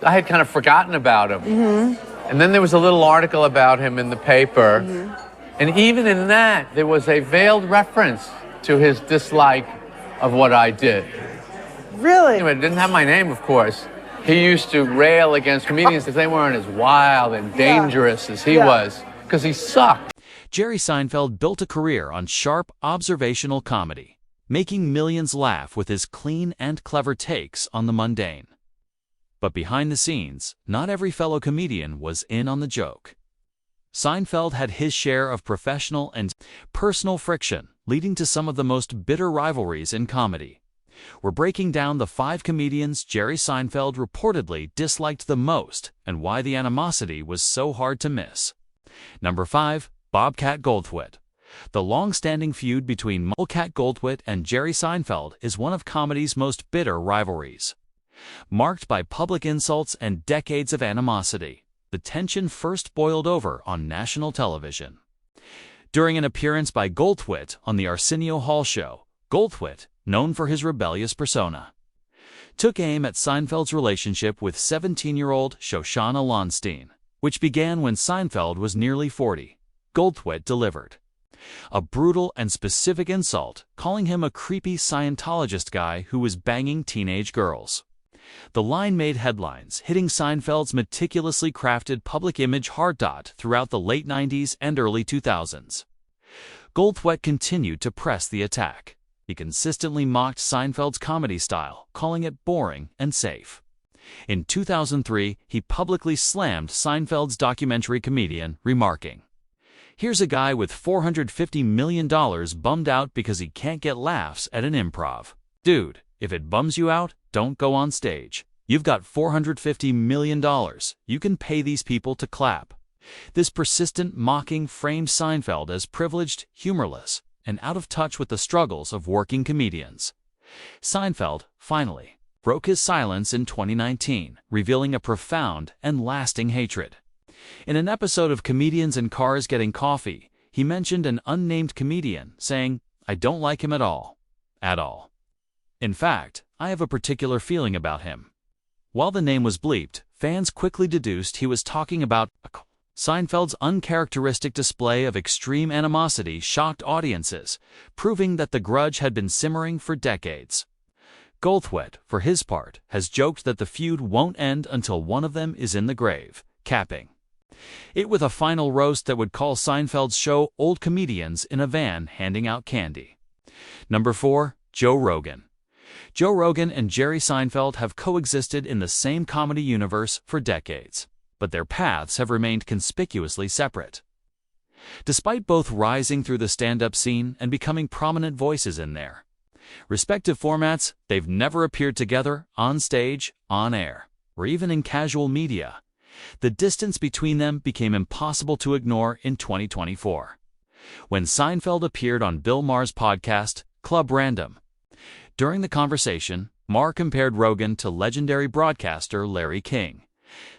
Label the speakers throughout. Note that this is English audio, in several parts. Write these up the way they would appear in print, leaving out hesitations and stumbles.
Speaker 1: I had kind of forgotten about him. And then there was a little article about him in the paper. And even in that, there was a veiled reference to his dislike of what I did.
Speaker 2: Really?
Speaker 1: Anyway, it didn't have my name, of course. He used to rail against comedians if they weren't as wild and dangerous as he was, because he sucked.
Speaker 3: Jerry Seinfeld built a career on sharp, observational comedy, making millions laugh with his clean and clever takes on the mundane. But behind the scenes, not every fellow comedian was in on the joke. Seinfeld had his share of professional and personal friction, leading to some of the most bitter rivalries in comedy. We're breaking down the 5 comedians Jerry Seinfeld reportedly disliked the most and why the animosity was so hard to miss. Number 5, Bobcat Goldthwait. The long-standing feud between Bobcat Goldthwait and Jerry Seinfeld is one of comedy's most bitter rivalries. Marked by public insults and decades of animosity, the tension first boiled over on national television. During an appearance by Goldthwait on the Arsenio Hall show, Goldthwait, known for his rebellious persona, took aim at Seinfeld's relationship with 17-year-old Shoshana Lonstein, which began when Seinfeld was nearly 40. Goldthwait delivered a brutal and specific insult, calling him a creepy Scientologist guy who was banging teenage girls. The line made headlines, hitting Seinfeld's meticulously crafted public image hard throughout the late 90s and early 2000s. Goldthwait continued to press the attack. He consistently mocked Seinfeld's comedy style, calling it boring and safe. In 2003, he publicly slammed Seinfeld's documentary comedian, remarking, "Here's a guy with $450 million bummed out because he can't get laughs at an improv. Dude, if it bums you out, don't go on stage. You've got $450 million. You can pay these people to clap." This persistent mocking framed Seinfeld as privileged, humorless, and out of touch with the struggles of working comedians. Seinfeld, finally, broke his silence in 2019, revealing a profound and lasting hatred. In an episode of Comedians in Cars Getting Coffee, he mentioned an unnamed comedian, saying, "I don't like him at all. At all. In fact, I have a particular feeling about him." While the name was bleeped, fans quickly deduced he was talking about Seinfeld's uncharacteristic display of extreme animosity shocked audiences, proving that the grudge had been simmering for decades. Goldthwait, for his part, has joked that the feud won't end until one of them is in the grave, capping it with a final roast that would call Seinfeld's show old comedians in a van handing out candy. Number 4, Joe Rogan. Joe Rogan and Jerry Seinfeld have coexisted in the same comedy universe for decades, but their paths have remained conspicuously separate. Despite both rising through the stand-up scene and becoming prominent voices in their respective formats, they've never appeared together on stage, on air, or even in casual media. The distance between them became impossible to ignore in 2024, when Seinfeld appeared on Bill Maher's podcast, Club Random. During the conversation, Maher compared Rogan to legendary broadcaster Larry King.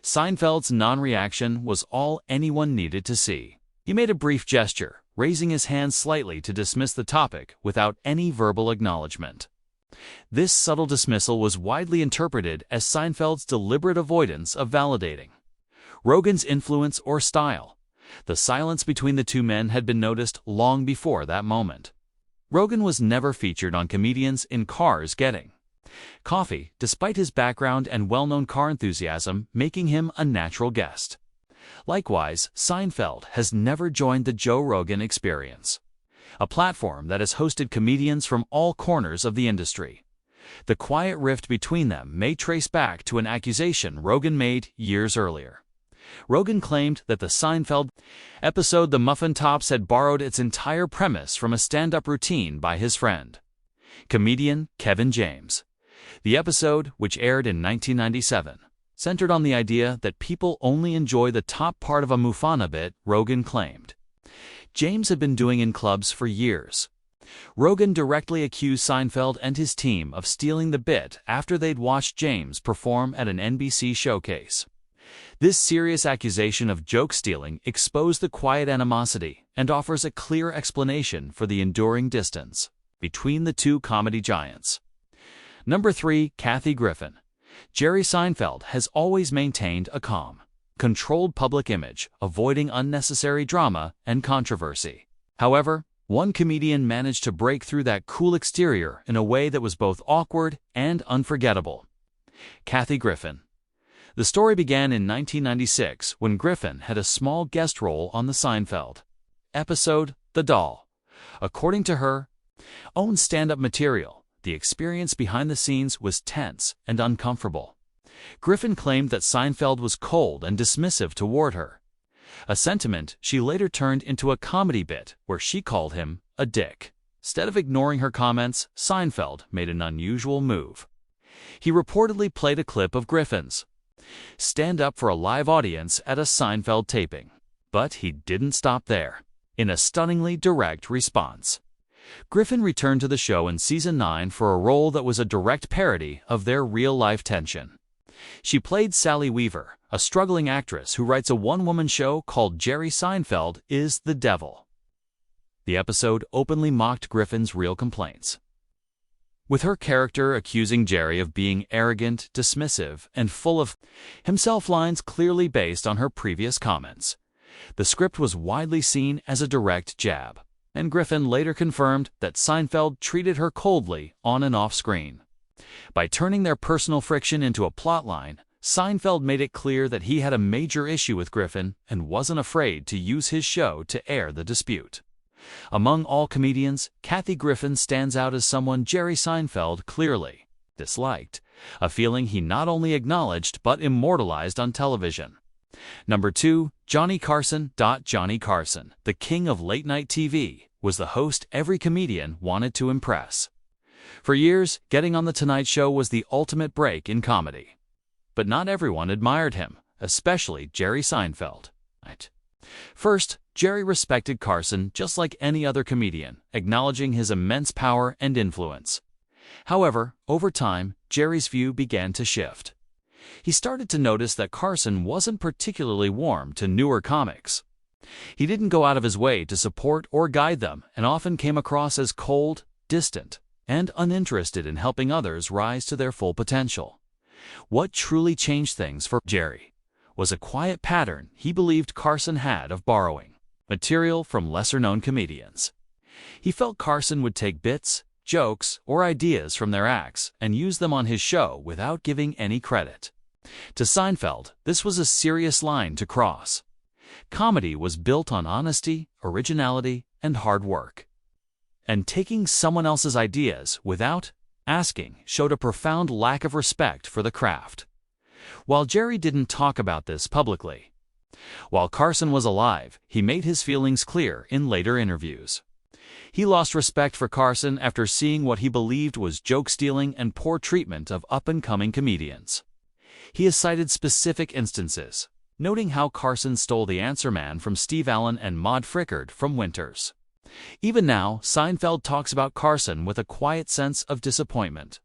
Speaker 3: Seinfeld's non-reaction was all anyone needed to see. He made a brief gesture, raising his hand slightly to dismiss the topic without any verbal acknowledgement. This subtle dismissal was widely interpreted as Seinfeld's deliberate avoidance of validating Rogan's influence or style. The silence between the two men had been noticed long before that moment. Rogan was never featured on Comedians in Cars Getting Coffee, despite his background and well-known car enthusiasm making him a natural guest. Likewise, Seinfeld has never joined the Joe Rogan Experience, a platform that has hosted comedians from all corners of the industry. The quiet rift between them may trace back to an accusation Rogan made years earlier. Rogan claimed that the Seinfeld episode The Muffin Tops had borrowed its entire premise from a stand-up routine by his friend, comedian Kevin James. The episode, which aired in 1997, centered on the idea that people only enjoy the top part of a Mufana bit, Rogan claimed James had been doing in clubs for years. Rogan directly accused Seinfeld and his team of stealing the bit after they'd watched James perform at an NBC showcase. This serious accusation of joke stealing exposed the quiet animosity and offers a clear explanation for the enduring distance between the two comedy giants. Number 3, Kathy Griffin. Jerry Seinfeld has always maintained a calm, controlled public image, avoiding unnecessary drama and controversy. However, one comedian managed to break through that cool exterior in a way that was both awkward and unforgettable. Kathy Griffin. The story began in 1996 when Griffin had a small guest role on the Seinfeld episode, The Doll. According to her own stand-up material, the experience behind the scenes was tense and uncomfortable. Griffin claimed that Seinfeld was cold and dismissive toward her, a sentiment she later turned into a comedy bit where she called him a dick. Instead of ignoring her comments, Seinfeld made an unusual move. He reportedly played a clip of Griffin's stand up for a live audience at a Seinfeld taping. But he didn't stop there. In a stunningly direct response, Griffin returned to the show in Season 9 for a role that was a direct parody of their real-life tension. She played Sally Weaver, a struggling actress who writes a one-woman show called Jerry Seinfeld is the Devil. The episode openly mocked Griffin's real complaints, with her character accusing Jerry of being arrogant, dismissive, and full of himself, lines clearly based on her previous comments. The script was widely seen as a direct jab, and Griffin later confirmed that Seinfeld treated her coldly on and off screen. By turning their personal friction into a plotline, Seinfeld made it clear that he had a major issue with Griffin and wasn't afraid to use his show to air the dispute. Among all comedians, Kathy Griffin stands out as someone Jerry Seinfeld clearly disliked, a feeling he not only acknowledged but immortalized on television. Number 2, Johnny Carson. Johnny Carson, the king of late-night TV, was the host every comedian wanted to impress. For years, getting on The Tonight Show was the ultimate break in comedy. But not everyone admired him, especially Jerry Seinfeld. First, Jerry respected Carson just like any other comedian, acknowledging his immense power and influence. However, over time, Jerry's view began to shift. He started to notice that Carson wasn't particularly warm to newer comics. He didn't go out of his way to support or guide them and often came across as cold, distant, and uninterested in helping others rise to their full potential. What truly changed things for Jerry was a quiet pattern he believed Carson had of borrowing material from lesser-known comedians. He felt Carson would take bits, jokes, or ideas from their acts and use them on his show without giving any credit. To Seinfeld, this was a serious line to cross. Comedy was built on honesty, originality, and hard work. And taking someone else's ideas without asking showed a profound lack of respect for the craft. While Jerry didn't talk about this publicly, while Carson was alive, he made his feelings clear in later interviews. He lost respect for Carson after seeing what he believed was joke-stealing and poor treatment of up-and-coming comedians. He has cited specific instances, noting how Carson stole the answer man from Steve Allen and Maude Frickard from Winters. Even now, Seinfeld talks about Carson with a quiet sense of disappointment.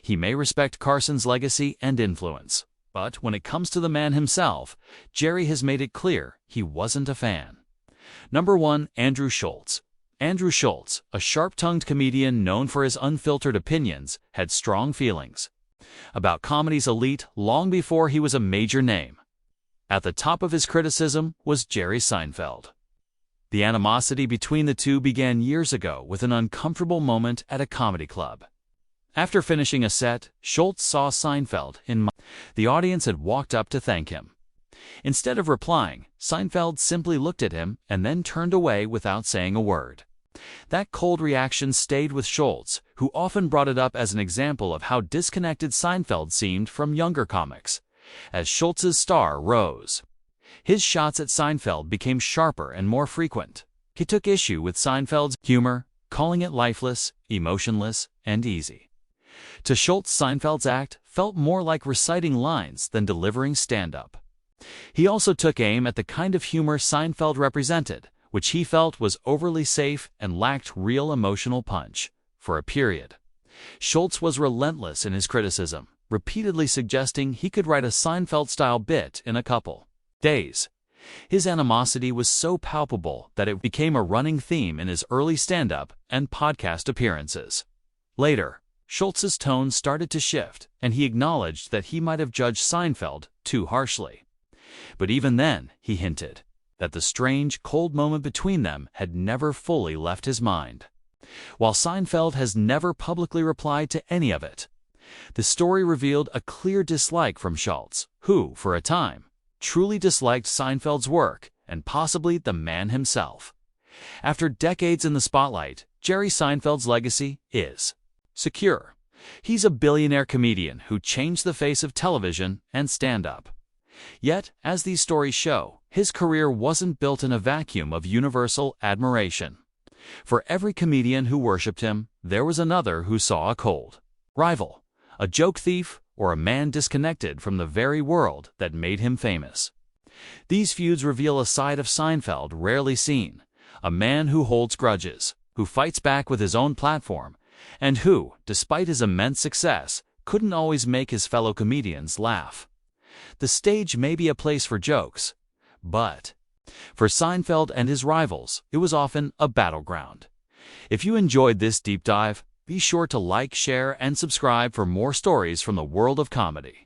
Speaker 3: He may respect Carson's legacy and influence, but when it comes to the man himself, Jerry has made it clear he wasn't a fan. Number 1, Andrew Schultz. Andrew Schultz, a sharp-tongued comedian known for his unfiltered opinions, had strong feelings about comedy's elite long before he was a major name. At the top of his criticism was Jerry Seinfeld. The animosity between the two began years ago with an uncomfortable moment at a comedy club. After finishing a set, Schultz saw Seinfeld in the audience had walked up to thank him. Instead of replying, Seinfeld simply looked at him and then turned away without saying a word. That cold reaction stayed with Schultz, who often brought it up as an example of how disconnected Seinfeld seemed from younger comics. As Schultz's star rose, his shots at Seinfeld became sharper and more frequent. He took issue with Seinfeld's humor, calling it lifeless, emotionless, and easy. To Schultz, Seinfeld's act felt more like reciting lines than delivering stand-up. He also took aim at the kind of humor Seinfeld represented, which he felt was overly safe and lacked real emotional punch. For a period, Schultz was relentless in his criticism, repeatedly suggesting he could write a Seinfeld-style bit in a couple days. His animosity was so palpable that it became a running theme in his early stand-up and podcast appearances. Later, Schultz's tone started to shift, and he acknowledged that he might have judged Seinfeld too harshly. But even then, he hinted that the strange, cold moment between them had never fully left his mind. While Seinfeld has never publicly replied to any of it, the story revealed a clear dislike from Schultz, who, for a time, truly disliked Seinfeld's work and possibly the man himself. After decades in the spotlight, Jerry Seinfeld's legacy is secure. He's a billionaire comedian who changed the face of television and stand-up. Yet, as these stories show, his career wasn't built in a vacuum of universal admiration. For every comedian who worshipped him, there was another who saw a cold rival, a joke thief, or a man disconnected from the very world that made him famous. These feuds reveal a side of Seinfeld rarely seen, a man who holds grudges, who fights back with his own platform, and who, despite his immense success, couldn't always make his fellow comedians laugh. The stage may be a place for jokes, but for Seinfeld and his rivals, it was often a battleground. If you enjoyed this deep dive, be sure to like, share, and subscribe for more stories from the world of comedy.